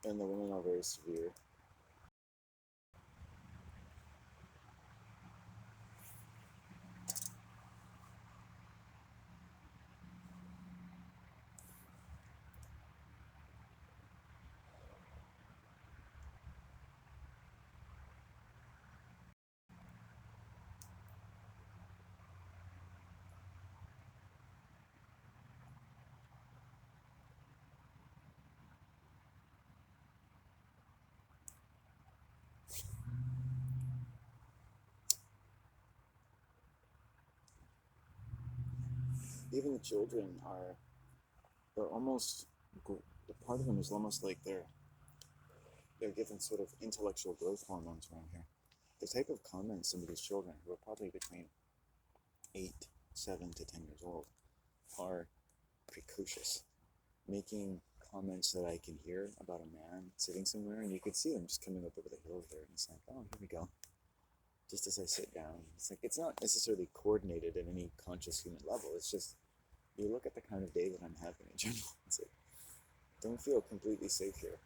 and the women are very severe. Even the children are, they're almost, the part of them is almost like they're given sort of intellectual growth hormones around here. The type of comments some of these children, who are probably between 8, 7 to 10 years old, are precocious, making comments that I can hear about a man sitting somewhere, and you could see them just coming up over the hill there, and it's like, oh, here we go. Just as I sit down, it's like, it's not necessarily coordinated at any conscious human level. It's just, you look at the kind of day that I'm having in general, it's like, don't feel completely safe here.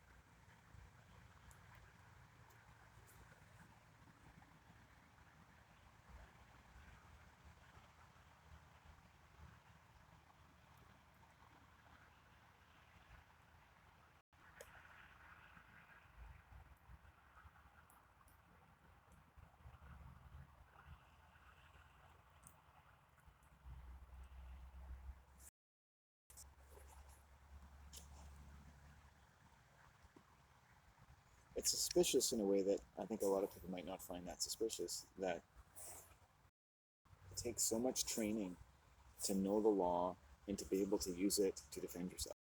It's suspicious in a way that I think a lot of people might not find that suspicious, that it takes so much training to know the law and to be able to use it to defend yourself.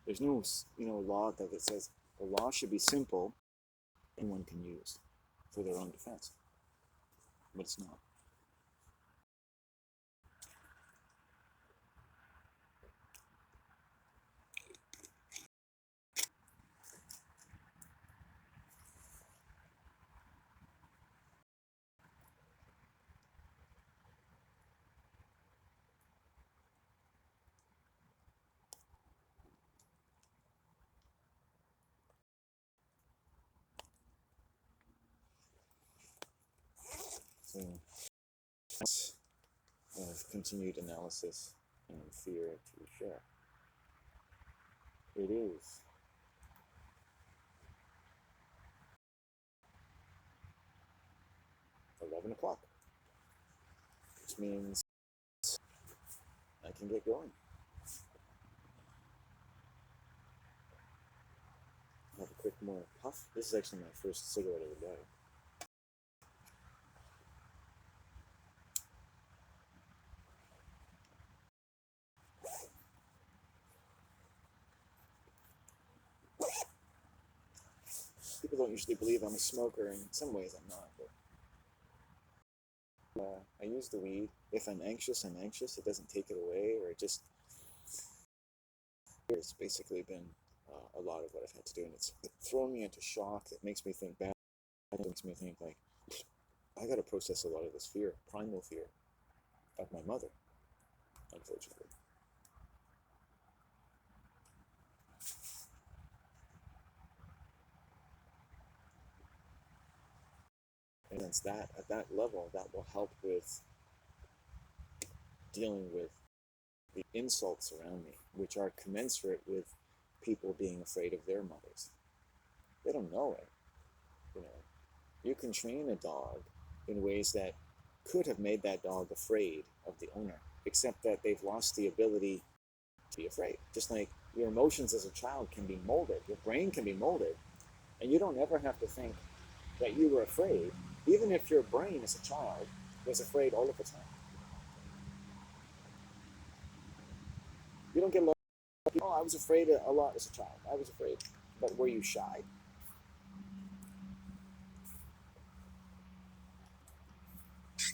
There's no, law that says the law should be simple and one can use for their own defense, but it's not. So, of continued analysis and fear to share. It is 11 o'clock, which means I can get going. Have a quick more puff. This is actually my first cigarette of the day. People don't usually believe I'm a smoker. In some ways, I'm not. But I use the weed. If I'm anxious, I'm anxious. It doesn't take it away, or it just. It's basically been a lot of what I've had to do, and it's thrown me into shock. It makes me think back. It makes me think like, I got to process a lot of this fear, primal fear, of my mother, unfortunately. And it's that at that level that will help with dealing with the insults around me, which are commensurate with people being afraid of their mothers. They don't know it. You know, you can train a dog in ways that could have made that dog afraid of the owner, except that they've lost the ability to be afraid. Just like your emotions as a child can be molded, your brain can be molded, and you don't ever have to think that you were afraid, even if your brain as a child was afraid all of the time. You don't get a lot of people, oh, I was afraid a lot as a child. I was afraid. But were you shy?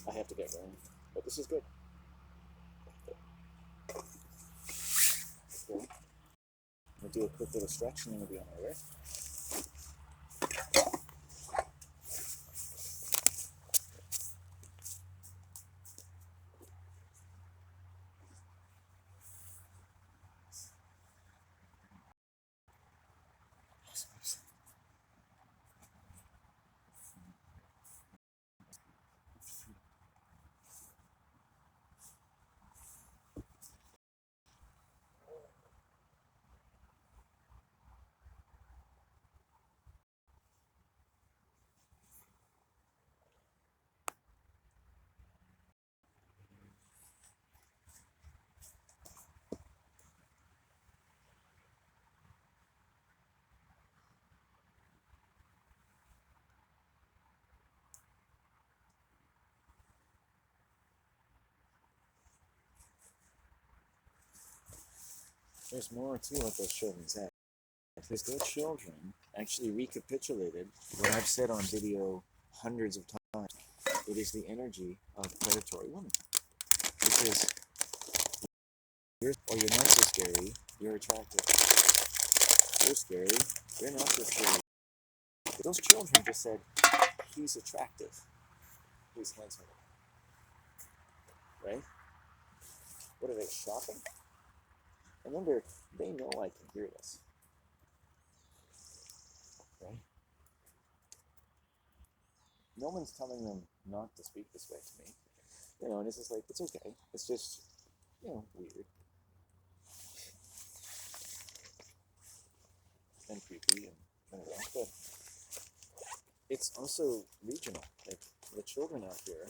I have to get going. But this is good. Okay. We'll do a quick little stretch and then we'll be on our way. there's more to what those children said. Because their children actually recapitulated what I've said on video hundreds of times. It is the energy of predatory women. Which is, you're not so scary, you're attractive. You're scary, you're not so scary. But those children just said, he's attractive. He's handsome. Right? What are they, shopping? Remember, they know I can hear this. Right? No one's telling them not to speak this way to me. You know, and it's just like, it's okay. It's just, weird. And creepy and but it's also regional. Like, the children out here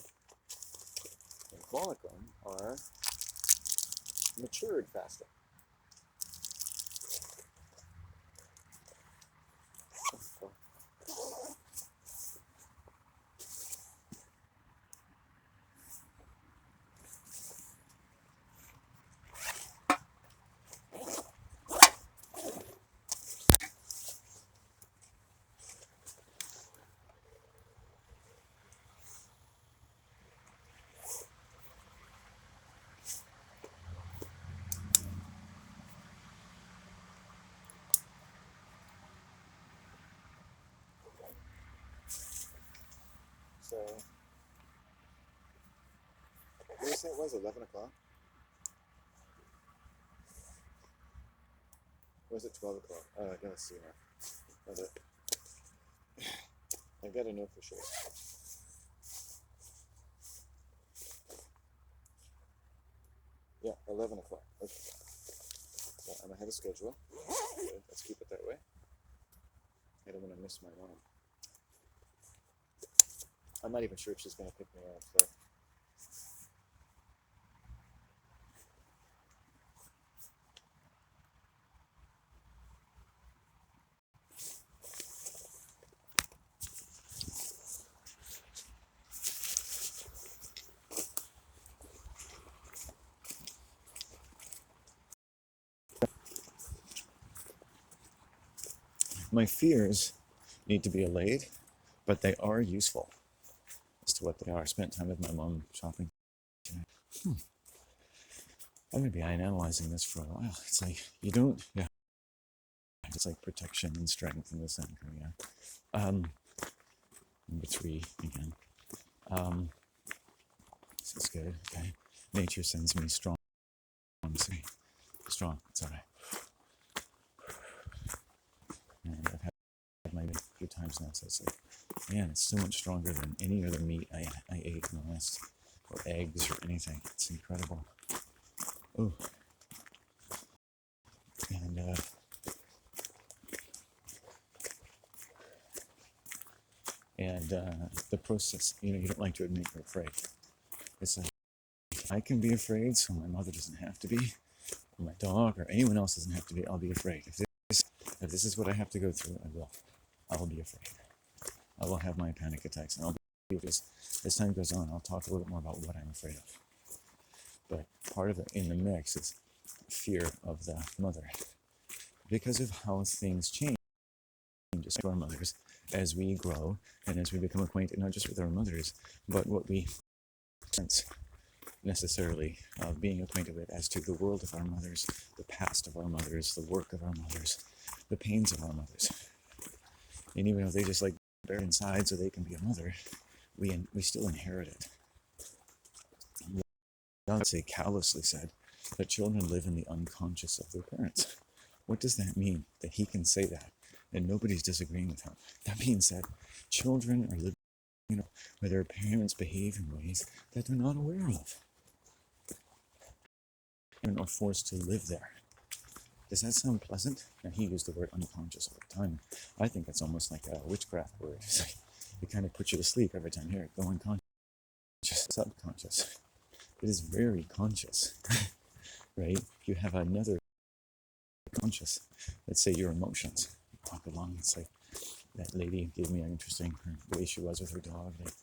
in Qualicum are matured faster. So, what did I say it was, 11 o'clock? Or was it 12 o'clock? Oh, I gotta see now. I gotta know for sure. Yeah, 11 o'clock. Okay. So I'm ahead of schedule. Good. Let's keep it that way. I don't want to miss my mom. I'm not even sure if she's going to pick me up, so. My fears need to be allayed, but they are useful as to what they are. I spent time with my mom shopping. I'm going to be analyzing this for a while. It's like, it's like protection and strength in the center, yeah. Number 3 again. This is good, okay. Nature sends me strong. Strong, it's alright. And I've had my meat a few times now, so it's like, man, it's so much stronger than any other meat I ate in the last, or eggs or anything. It's incredible. Oh. And the process, you don't like to admit you're afraid. It's like, I can be afraid, so my mother doesn't have to be, or my dog, or anyone else doesn't have to be. I'll be afraid. If this is what I have to go through, I will be afraid. I will have my panic attacks, and I'll be afraid. As time goes on, I'll talk a little bit more about what I'm afraid of. But part of it in the mix is fear of the mother. Because of how things change to our mothers as we grow and as we become acquainted, not just with our mothers, but what we sense necessarily of being acquainted with as to the world of our mothers, the past of our mothers, the work of our mothers, the pains of our mothers. And even if they just like bear inside so they can be a mother, we still inherit it. God callously said that children live in the unconscious of their parents. What does that mean? That he can say that and nobody's disagreeing with him. That being said, children are living where their parents behave in ways that they're not aware of and are forced to live there. Does that sound pleasant? And he used the word unconscious all the time. I think it's almost like a witchcraft word. It's like, it kind of puts you to sleep every time you hear it. Go unconscious, subconscious. It is very conscious, right? You have another conscious. Let's say your emotions. Talk along. It's like that lady gave me an interesting the way she was with her dog. Like,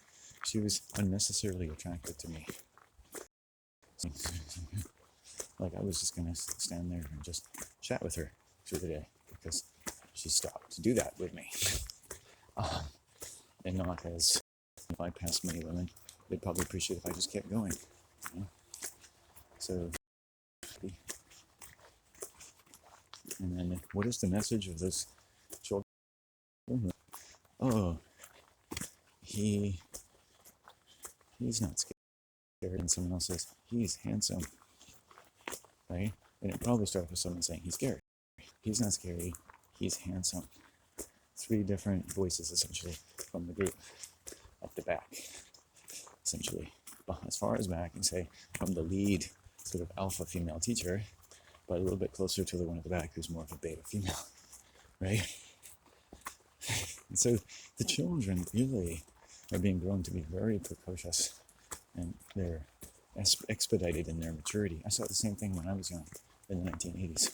she was unnecessarily attracted to me. Like I was just gonna stand there and just chat with her through the day because she stopped to do that with me, and not as if I passed many women, they'd probably appreciate if I just kept going. You know? So, and then what is the message of this children? Oh, he's not scared, and someone else says he's handsome, right? And it probably started with someone saying he's scared. He's not scary, he's handsome. 3 different voices essentially from the group at the back, essentially. But as far as back, and say from the lead sort of alpha female teacher, but a little bit closer to the one at the back who's more of a beta female, right? And so the children really are being grown to be very precocious, and they're expedited in their maturity. I saw the same thing when I was young in the 1980s.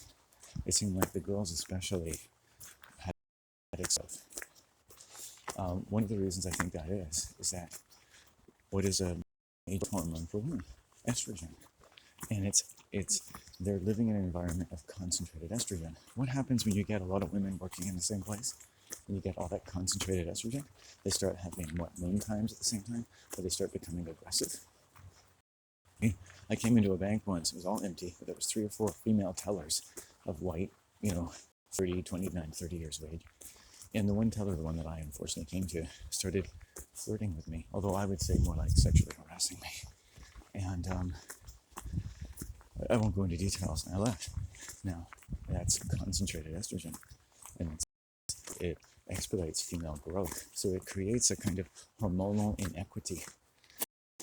It seemed like the girls especially had itself. One of the reasons I think that is that what is a major hormone for women? Estrogen. And it's they're living in an environment of concentrated estrogen. What happens when you get a lot of women working in the same place? When you get all that concentrated estrogen, they start having moon times at the same time, but they start becoming aggressive. I came into a bank once, it was all empty, but there was 3 or 4 female tellers of white, 29, 30 years of age. And the one teller, the one that I unfortunately came to, started flirting with me, although I would say more like sexually harassing me. And I won't go into details, and I left. Now, that's concentrated estrogen, and it expedites female growth. So it creates a kind of hormonal inequity.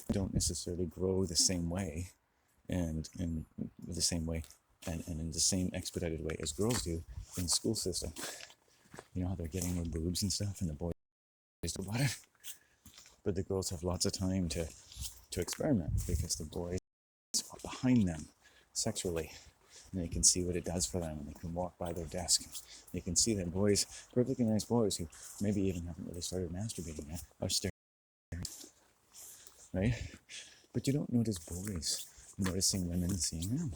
You don't necessarily grow the same way, and in the same way, and in the same expedited way as girls do in the school system. You know how they're getting their boobs and stuff, and the boys do about it? But the girls have lots of time to experiment because the boys are behind them sexually, and they can see what it does for them, and they can walk by their desk. They can see that boys, perfectly nice boys who maybe even haven't really started masturbating yet, are staring, right? But you don't notice boys noticing women seeing them,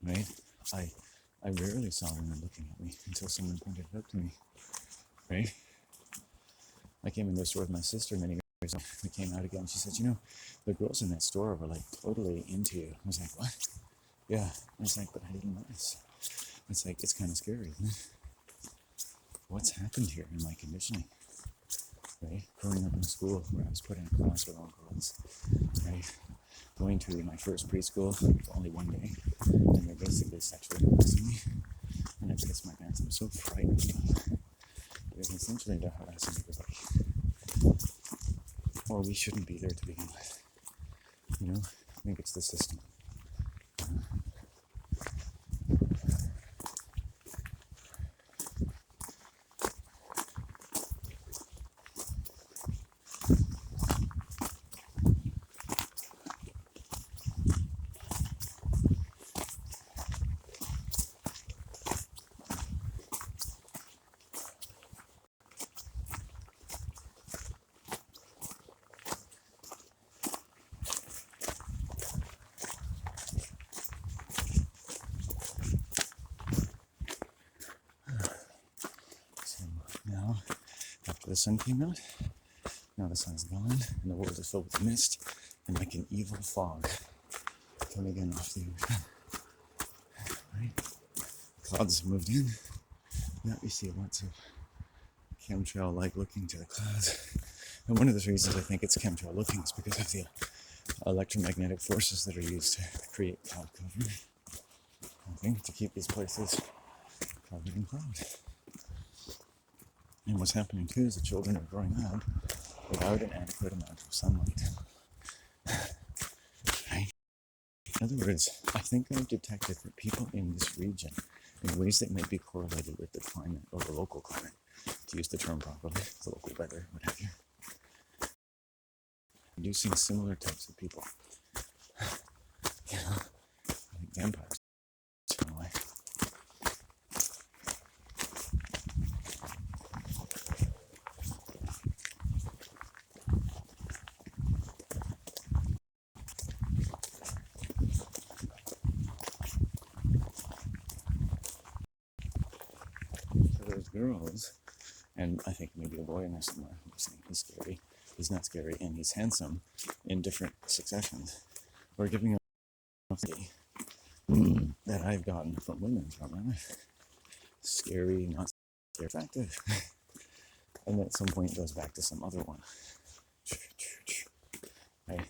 right? I rarely saw women looking at me until someone pointed it out to me, right? I came in the store with my sister many years ago. We came out again. She said, the girls in that store were like totally into you. I was like, what? Yeah. I was like, but I didn't notice. It's like, it's kind of scary, isn't it? What's happened here in my conditioning, right? Growing up in a school where I was put in a class with all girls, right? Going to my first preschool for only one day, and they're basically sexually harassing me. And I pissed my pants. I'm so frightened of them. Because essentially they're harassing everybody. Or we shouldn't be there to begin with. I think it's the system. Now, after the sun came out, now the sun's gone, and the world is filled with mist and like an evil fog coming in off the ocean. Right? Clouds have moved in. Now you see lots of chemtrail-like looking to the clouds. And one of the reasons I think it's chemtrail looking is because of the electromagnetic forces that are used to create cloud cover. I think to keep these places covered in cloud. And what's happening too is the children are growing up without an adequate amount of sunlight. Right? In other words, I think I've detected that people in this region, in ways that might be correlated with the climate or the local climate, to use the term properly, the local weather, what have you, producing similar types of people. Like vampires in a way. girls, and I think maybe a boy in there somewhere who's saying he's scary, he's not scary, and he's handsome in different successions. We're giving a that I've gotten from women from my life. Scary, not scary, attractive. And at some point goes back to some other one. Right?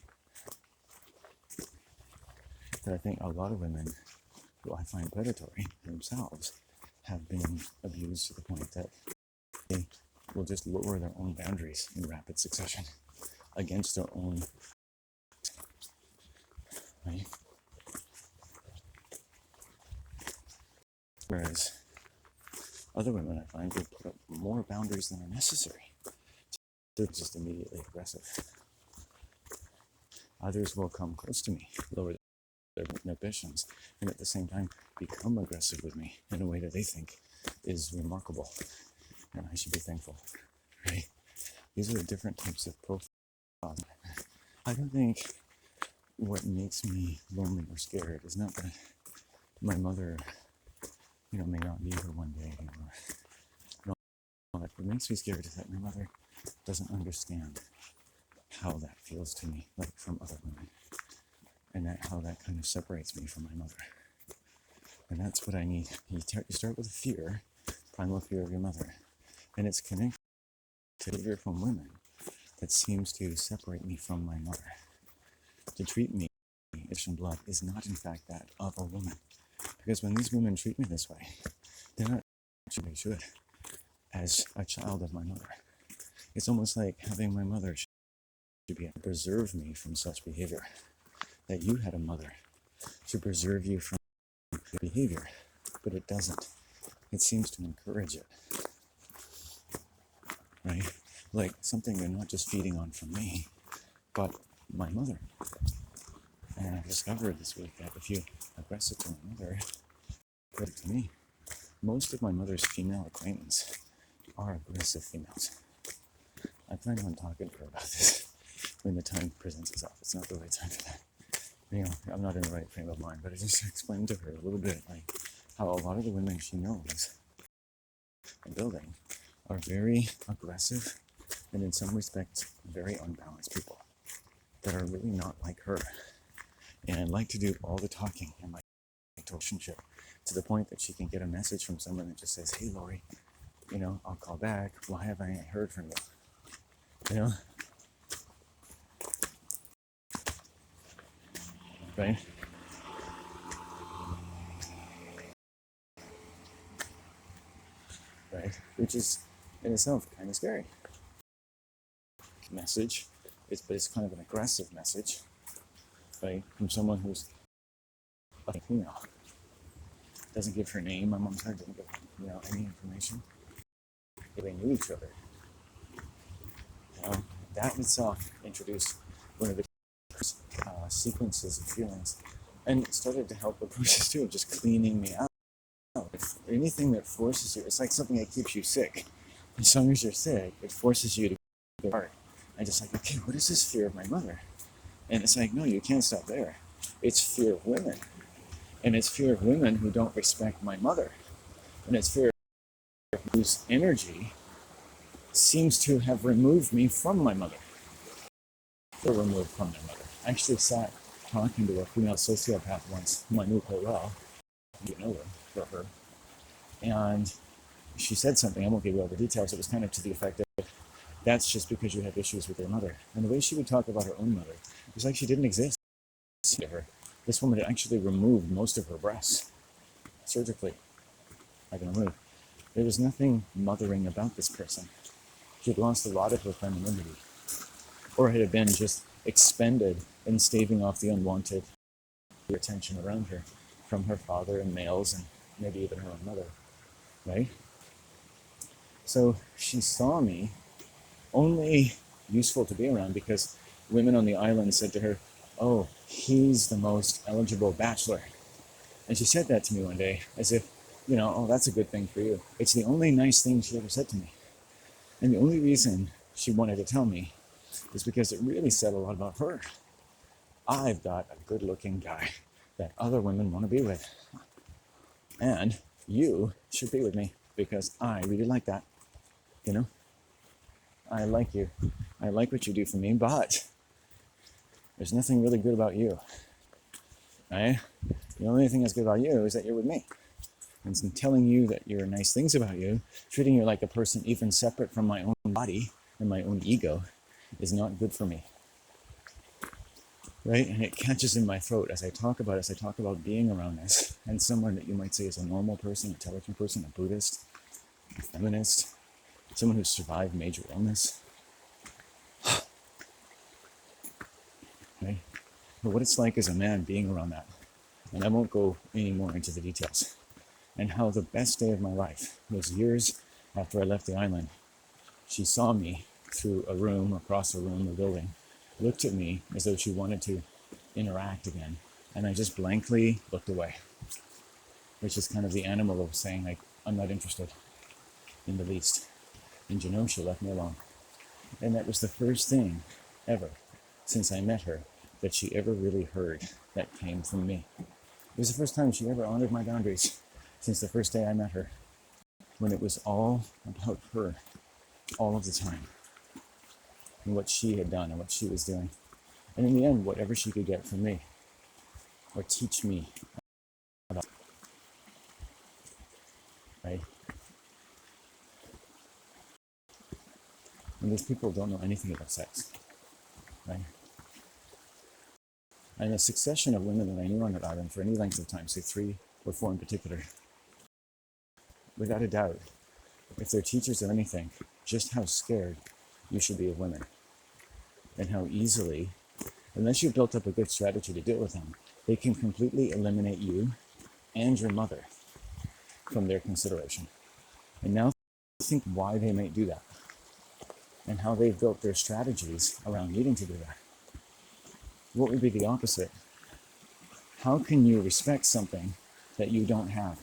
That I think a lot of women who I find predatory themselves have been abused to the point that they will just lower their own boundaries in rapid succession against their own, right? Whereas other women, I find, will put up more boundaries than are necessary. They're just immediately aggressive. Others will come close to me, lower their inhibitions, and at the same time become aggressive with me in a way that they think is remarkable, and I should be thankful, right? These are the different types of profiles. I don't think what makes me lonely or scared is not that my mother, may not be here one day, or what makes me scared is that my mother doesn't understand how that feels to me, like from other women, and how that kind of separates me from my mother. And that's what I need. You start with fear, primal fear of your mother, and it's connected to fear from women that seems to separate me from my mother. To treat me as blood is not in fact that of a woman, because when these women treat me this way, they're not treating me should as a child of my mother. It's almost like having my mother should be able to preserve me from such behavior. That you had a mother to preserve you from behavior, but it doesn't. It seems to encourage it, right? Like something you're not just feeding on from me, but my mother. And I've discovered this week that if you aggress it to my mother, put it to me. Most of my mother's female acquaintance are aggressive females. I plan on talking to her about this when the time presents itself. It's not the right time for that. I'm not in the right frame of mind, but I just explained to her a little bit like how a lot of the women she knows in building are very aggressive and in some respects very unbalanced people that are really not like her and like to do all the talking in my relationship to the point that she can get a message from someone that just says, "Hey Lori, I'll call back. Why have I heard from you?" Right? Right? Which is in itself kind of scary. Message, but it's kind of an aggressive message, right? From someone who's a female. Doesn't give her name. My mom's side didn't give any information. They knew each other. That in itself introduced one of the sequences of feelings, and it started to help the process too of just cleaning me out. If anything that forces you, it's like something that keeps you sick. As long as you're sick, it forces you to go hard. I'm just like, okay, what is this fear of my mother? And it's like, no, you can't stop there. It's fear of women. And it's fear of women who don't respect my mother. And it's fear of whose energy seems to have removed me from my mother. Or removed from my mother. I actually sat talking to a female sociopath once, whom I knew quite well. You know her, for her. And she said something, I won't give you all the details, it was kind of to the effect of, that's just because you have issues with your mother. And the way she would talk about her own mother, it was like she didn't exist to her. This woman had actually removed most of her breasts, surgically. I can remove. There was nothing mothering about this person. She had lost a lot of her femininity, or it had been just expended in staving off the unwanted attention around her from her father and males and maybe even her own mother, right? So she saw me only useful to be around because women on the island said to her, "Oh, he's the most eligible bachelor." And she said that to me one day as if, "Oh, that's a good thing for you." It's the only nice thing she ever said to me. And the only reason she wanted to tell me is because it really said a lot about her. I've got a good-looking guy that other women want to be with. And you should be with me. because I really like that. You know, I like you. I like what you do for me, but there's nothing really good about you, right? The only thing that's good about you is that you're with me. And so telling you that you're nice things about you, treating you like a person even separate from my own body and my own ego is not good for me. Right? And it catches in my throat as I talk about it, as I talk about being around this. And someone that you might say is a normal person, intelligent person, a Buddhist, a feminist, someone who's survived major illness. Right? But what it's like as a man being around that. And I won't go any more into the details. And how the best day of my life was years after I left the island. She saw me through a room, across a room, a building, looked at me as though she wanted to interact again. And I just blankly looked away, which is kind of the animal of saying, like, I'm not interested in the least. And you know, she left me alone. And that was the first thing ever since I met her that she ever really heard that came from me. It was the first time she ever honored my boundaries since the first day I met her, when it was all about her all of the time and what she had done and what she was doing. And in the end, whatever she could get from me or teach me about, right? And these people don't know anything about sex, right? And a succession of women that I knew on that island for any length of time, say 3 or 4 in particular, without a doubt, if they're teachers of anything, just how scared you should be of women and how easily, unless you've built up a good strategy to deal with them, they can completely eliminate you and your mother from their consideration. And now think why they might do that and how they've built their strategies around needing to do that. What would be the opposite? How can you respect something that you don't have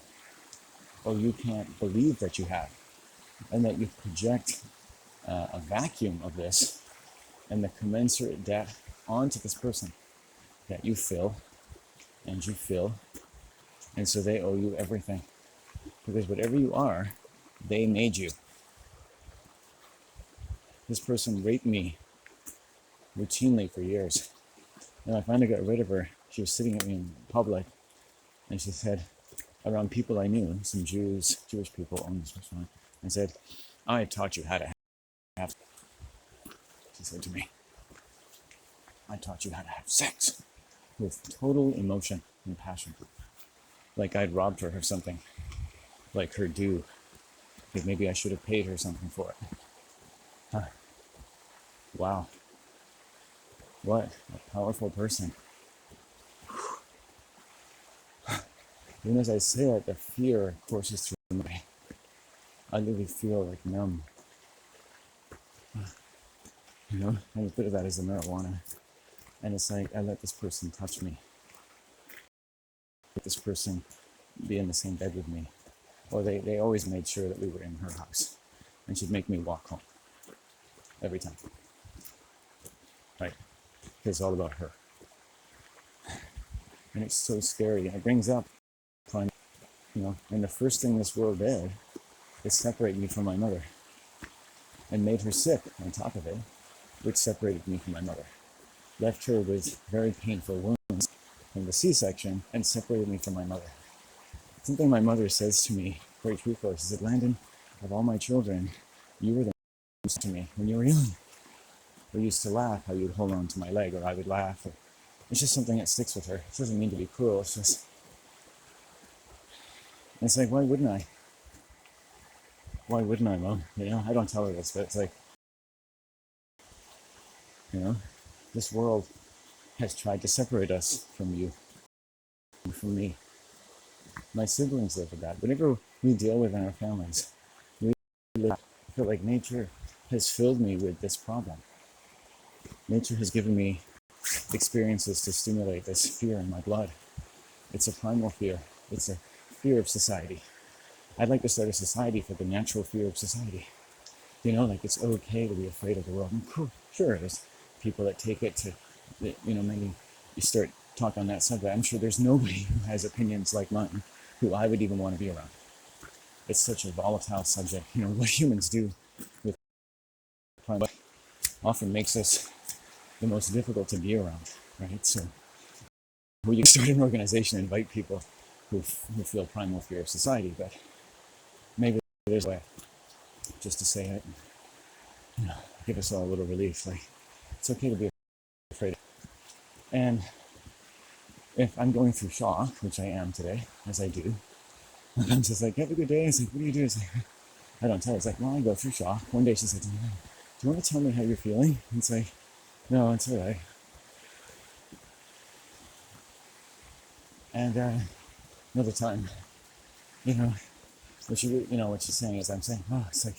or you can't believe that you have, and that you project a vacuum of this and the commensurate debt onto this person that you fill and you fill, and so they owe you everything, because whatever you are, they made you. This person raped me routinely for years, and I finally got rid of her. She was sitting at me in public, and she said, around people I knew, some Jewish people owned this restaurant, and said, I taught you how to have, she said to me, I taught you how to have sex, with total emotion and passion, like I'd robbed her of something, like her due, like maybe I should have paid her something for it. Huh. Wow, what a powerful person. Even as I say it, the fear courses through me. I literally feel like numb. You know, and a bit of that is the marijuana. And it's like, I let this person touch me. Let this person be in the same bed with me. Or they always made sure that we were in her house. And she'd make me walk home. Every time. Right? It's all about her. And it's so scary. And it brings up, you know, and the first thing this world did is separate me from my mother. And made her sick on top of it, which separated me from my mother. Left her with very painful wounds from the C-section and separated me from my mother. Something my mother says to me very truthfully. She said, Landon, of all my children, you were the most to me when you were young. We used to laugh how you'd hold on to my leg, or I would laugh. It's just something that sticks with her. It doesn't mean to be cruel. It's just, and it's like, why wouldn't I? Why wouldn't I, Mom? You know, I don't tell her this, but it's like, you know, this world has tried to separate us from you, from me. My siblings live with that. Whenever we deal with in our families, we live, I feel like nature has filled me with this problem. Nature has given me experiences to stimulate this fear in my blood. It's a primal fear. It's a fear of society. I'd like to start a society for the natural fear of society. You know, like it's okay to be afraid of the world. And cool, sure, there's people that take it to, you know, maybe you start talk on that subject. I'm sure there's nobody who has opinions like mine who I would even want to be around. it's such a volatile subject. What humans do with primal often makes us the most difficult to be around, right? So you can start an organization and invite people who feel primal fear of society, but maybe there's a way just to say it, give us all a little relief. Like, it's okay to be afraid. And if I'm going through shock, which I am today, as I do, I'm just like, have a good day. It's like, what do you do? It's like, I don't tell her. It's like, well, I go through shock. One day she said to me, do you want to tell me how you're feeling? And it's like, no, it's all right. And another time, what she's saying is, I'm saying, oh, it's like,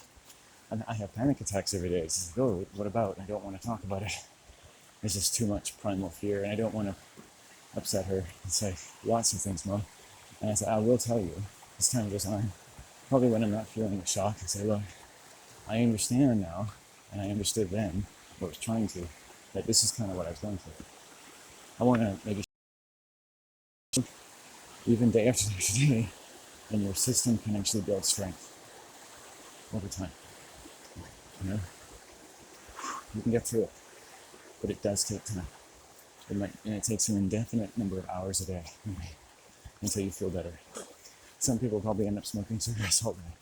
I have panic attacks every day. It's like, oh, what about? I don't want to talk about it. There's just too much primal fear, and I don't want to upset her. It's like, lots of things, Mom. And I said, I will tell you, as time goes on, probably when I'm not feeling the shock, I say, look, I understand now, and I understood then, or was trying to, that this is kind of what I was going through. I want to maybe, even day after day, and your system can actually build strength over time. You can get through it, but it does take time. And it takes an indefinite number of hours a day until you feel better. Some people probably end up smoking cigarettes all day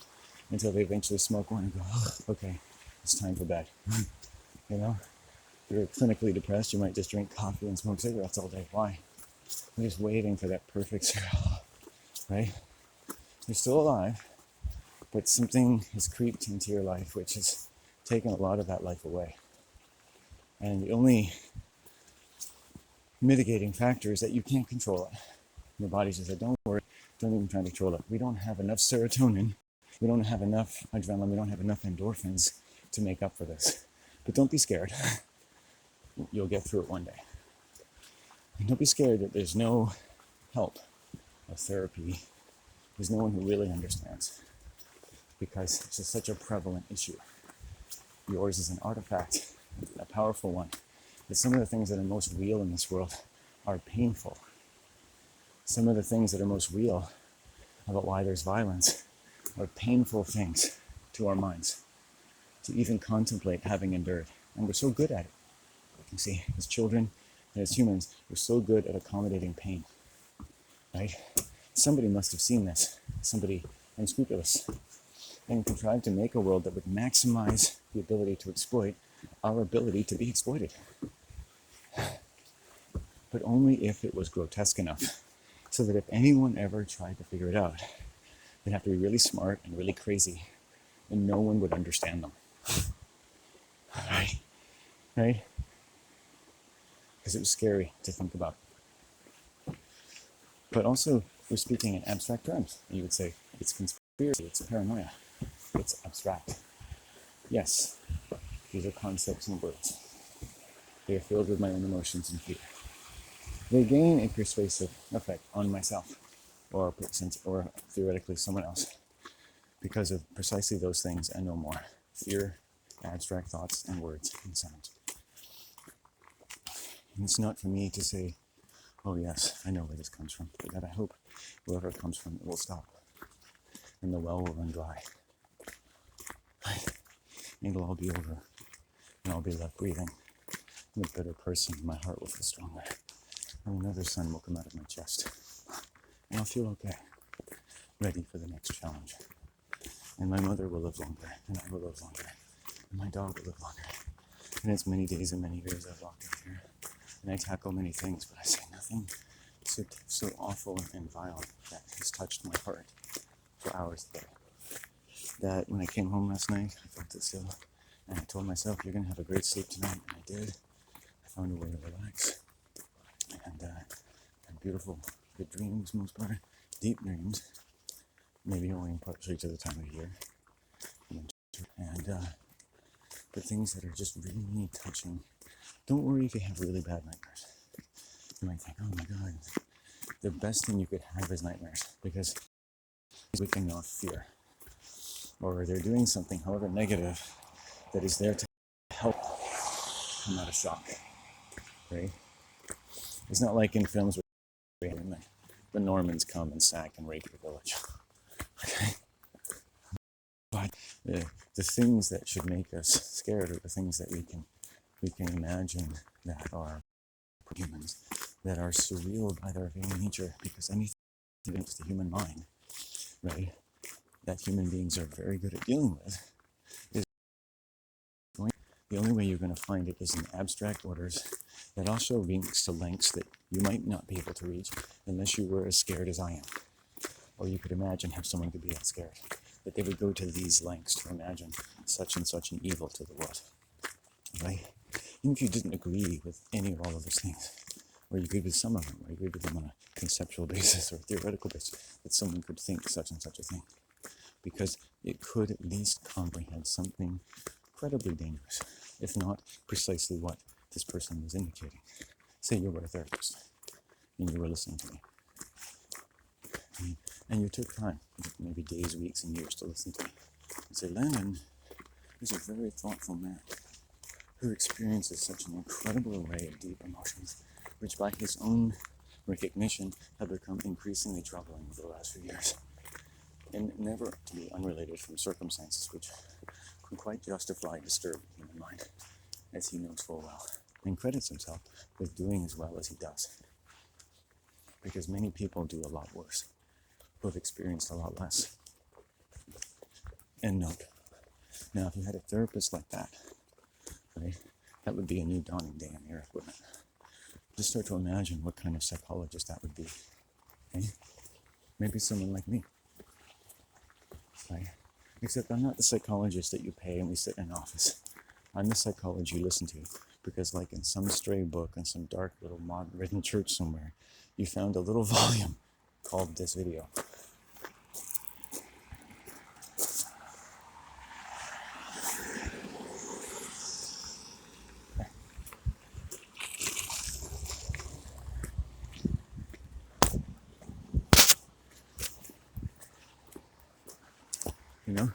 until they eventually smoke one and go, oh, okay, it's time for bed. If you're clinically depressed, you might just drink coffee and smoke cigarettes all day. Why? You're just waiting for that perfect cigarette, right? You're still alive, but something has creeped into your life which has taken a lot of that life away. And the only mitigating factor is that you can't control it. Your body just said, don't worry, don't even try to control it. We don't have enough serotonin, we don't have enough adrenaline, we don't have enough endorphins to make up for this. But don't be scared. You'll get through it one day. And don't be scared that there's no help or therapy. There's no one who really understands, because it's just such a prevalent issue. Yours is an artifact, a powerful one. But some of the things that are most real in this world are painful. Some of the things that are most real about why there's violence are painful things to our minds to even contemplate having endured. And we're so good at it. You see, as children and as humans, we're so good at accommodating pain, right? Somebody must have seen this, somebody unscrupulous, and contrived to make a world that would maximize the ability to exploit our ability to be exploited. But only if it was grotesque enough, so that if anyone ever tried to figure it out, they'd have to be really smart and really crazy, and no one would understand them. Right? Because it was scary to think about. But also, we're speaking in abstract terms. You would say, it's conspiracy, it's paranoia, it's abstract. Yes, these are concepts and words. They are filled with my own emotions and fear. They gain a persuasive effect on myself, or theoretically someone else, because of precisely those things and no more. Fear, abstract thoughts and words and sounds. And it's not for me to say, oh yes, I know where this comes from, but that I hope wherever it comes from, it will stop, and the well will run dry. It'll all be over, and I'll be left breathing. I'm a better person, my heart will feel stronger, and another sun will come out of my chest, and I'll feel okay, ready for the next challenge. And my mother will live longer, and I will live longer, and my dog will live longer. And it's many days and many years I've walked out here, and I tackle many things, but I say nothing so awful and violent that has touched my heart for hours a day. That when I came home last night, I felt it still, and I told myself, you're going to have a great sleep tonight, and I did. I found a way to relax, and beautiful, good dreams, most part, deep dreams, maybe owing partially to the time of year, and but things that are just really touching. Don't worry if you have really bad nightmares. You might think, oh my God, the best thing you could have is nightmares, because it's whipping off fear, or they're doing something, however negative, that is there to help come out of shock, right? It's not like in films where the Normans come and sack and rape your village, okay? right? The things that should make us scared are the things that we can imagine that are humans, that are surreal by their very nature, because anything against the human mind, right, that human beings are very good at dealing with, is the only way you're going to find it is in abstract orders that also links to lengths that you might not be able to reach unless you were as scared as I am. Or you could imagine how someone could be that scared, that they would go to these lengths to imagine such and such an evil to the world, right? Even if you didn't agree with any of all of those things, or you agreed with some of them, or you agreed with them on a conceptual basis or theoretical basis, that someone could think such and such a thing, because it could at least comprehend something incredibly dangerous, if not precisely what this person was indicating. Say you were a therapist, and you were listening to me, and you took time, maybe days, weeks, and years to listen to me, and say, Lennon is a very thoughtful man who experiences such an incredible array of deep emotions, which by his own recognition have become increasingly troubling over the last few years, and never to be unrelated from circumstances which can quite justify disturbing the human mind, as he knows full well, and credits himself with doing as well as he does. Because many people do a lot worse, who have experienced a lot less. End note. Now, if you had a therapist like that, right, that would be a new dawning day on the earth, wouldn't it? Just start to imagine what kind of psychologist that would be. Okay? Maybe someone like me. Right? Except I'm not the psychologist that you pay and we sit in an office. I'm the psychologist you listen to, because like in some stray book in some dark little modern church somewhere, you found a little volume called this video. You know?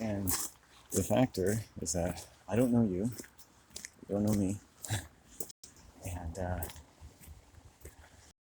And the factor is that I don't know you, you don't know me, and